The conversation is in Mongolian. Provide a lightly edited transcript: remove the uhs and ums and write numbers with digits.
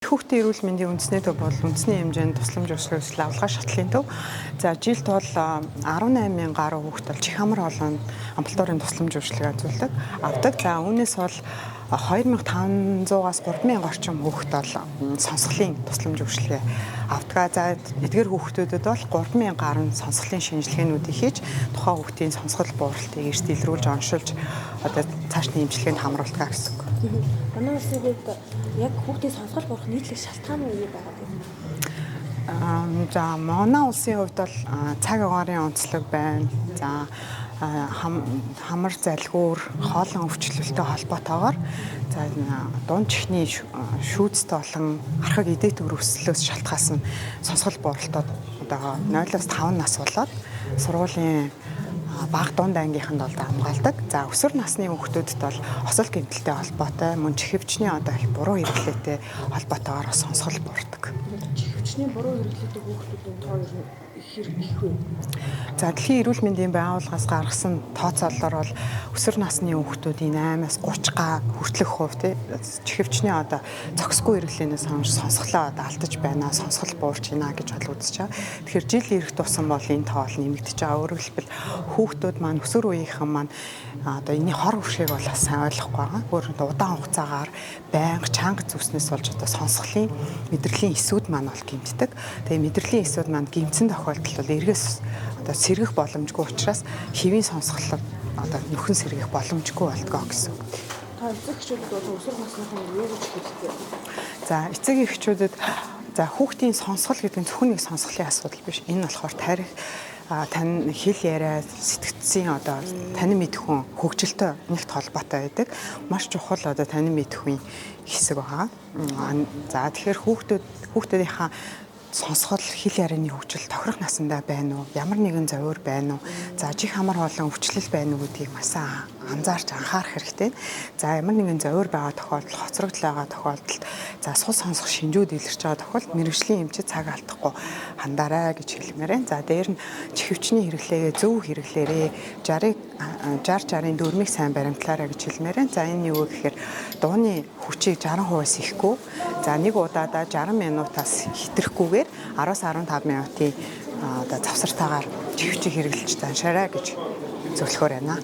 Хүүхдийн эрүүл мэндийн үндэсний төв бол үндэсний хэмжээнд тусламж өсгөх өсөл авалгаа шатлалын төв. За жилд бол 18,000 гаруй хүүхэд бол чих хамар болгонд амбулаторийн тусламж үйлчилгээ үзүүлдэг. Авдаг. За үүнээс бол 2,500-аас 3,000 орчим хүүхэд бол сонсголын тусламж үйлчилгээ авдаг. За эдгээр хүүхдүүдэд бол 3,000 гаруй сонсголын шинжилгээнүүдийг хийж тухайн хүүхдийн сонсгол бууралтыг эрт илрүүлж оншилж одоо цаашны эмчилгээнд хамруулдаг гэсэн үг. Манай улсын хувьд яг хүүхдийн сонсгол буурах нийтлэг шалтгаан нь юу байгаа вэ? За манай улсын хувьд бол цаг агаарын онцлог байна. За хамар залгуур, хоолон өвчлөлттэй холбоотойгоор за дунд чихний шүүцтэй болон архаг эдийн өрөвслөөс шалтгаалсан сонсгол бууралтууд одоо 0-5 нас болоод сургуулийн бага дунд ангийнханд бол хамгаалдаг. За өсвөр насны хүүхдүүдэд бол осол гэмтэлтэй холбоотой мөн чихвчний одоо их буруу хэрэглээтэй холбоотойгоор сонсгол буурдаг. Чихвчний буруу хэрэглээтэй хүүхдүүдийн тоо ер нь хэрэг их вэ? За дэлхийн эрүүл мэндийн байгууллагаас гаргасан тооцоололоор бол өсвөр насны хүүхдүүдийн 8-аас 30 хүртэлх хувь чихвчний одоо зохисгүй хэрэглээнээс хойш сонсголоо одоо алдаж байна, сонсгол буурч байна гэж бол үзэж байгаа. Тэгэхээр жил ирэх тусам бол энэ тоо бол нэмэгдэж байгаа. Өөрөөр хэлбэл хүүхдүүд маань өсвөр үеийнхэн маань одоо энэний хор уршиг бол сайн ойлгохгүй байгаа. Өөрөөр удаан хугацаагаар байнга чанга зүснээс болж одоо сонсголын мэдрэлийн эсүүд маань бол гэмтдэг. Тэгээ мэдрэлийн эсүүд маань гэмтсэн тохиолдолд бол эргээс одоо сэргэх боломжгүй учраас хэвийн сонсголоо одоо нөхөн сэргэх боломжгүй болдгоо гэсэн. Та эцэг эхчүүдэд бол өсвөр насныхан юу гэж хэлдэг? За эцэг эхчүүдэд за хүүхдийн сонсгол гэдэг нь зөвхөн нэг сонсголын асуудал биш. Энэ болохоор тарих тань хэл яриа сэтгцийн одоо танин мэдэх хүн хөгжилтэй нэгт холбоотой байдаг. Маш чухал одоо танин мэдэх хүн хэсэг байгаа. За тэгэхээр хүүхдүүдийнхаа сонсгол хэл ярианы хөгжил тохирох насандаа байна уу? Ямар нэгэн зовир байна уу? За чих хамар болон өвчлөл байна уу гэдгийг маш анзаарч анхаарах хэрэгтэй. За ямар нэгэн зовир байгаа тохиолдолд, хоцрогдол байгаа тохиолдолд, за сул сонсох шинжүүд илэрч байгаа тохиолдолд мэрэгжлийн эмчид цаг алдахгүй хандаарай гэж хэлмээр байна. За дээр нь чихвчний хэрэглээгээ зөв хэрэглээрээ 60-ын дөрмийг сайн баримтлаарай гэж хэлмээр байна. За энэ юу гэхээр дууны хүчийг 60%-аас ихгүй. За нэг удаадаа 60 минутаас хэтрэхгүйгээр 10-15 минутын одоо завсартаагаар чихвчийг хэрэглэж заншаарай гэж зөвлөхөр байна.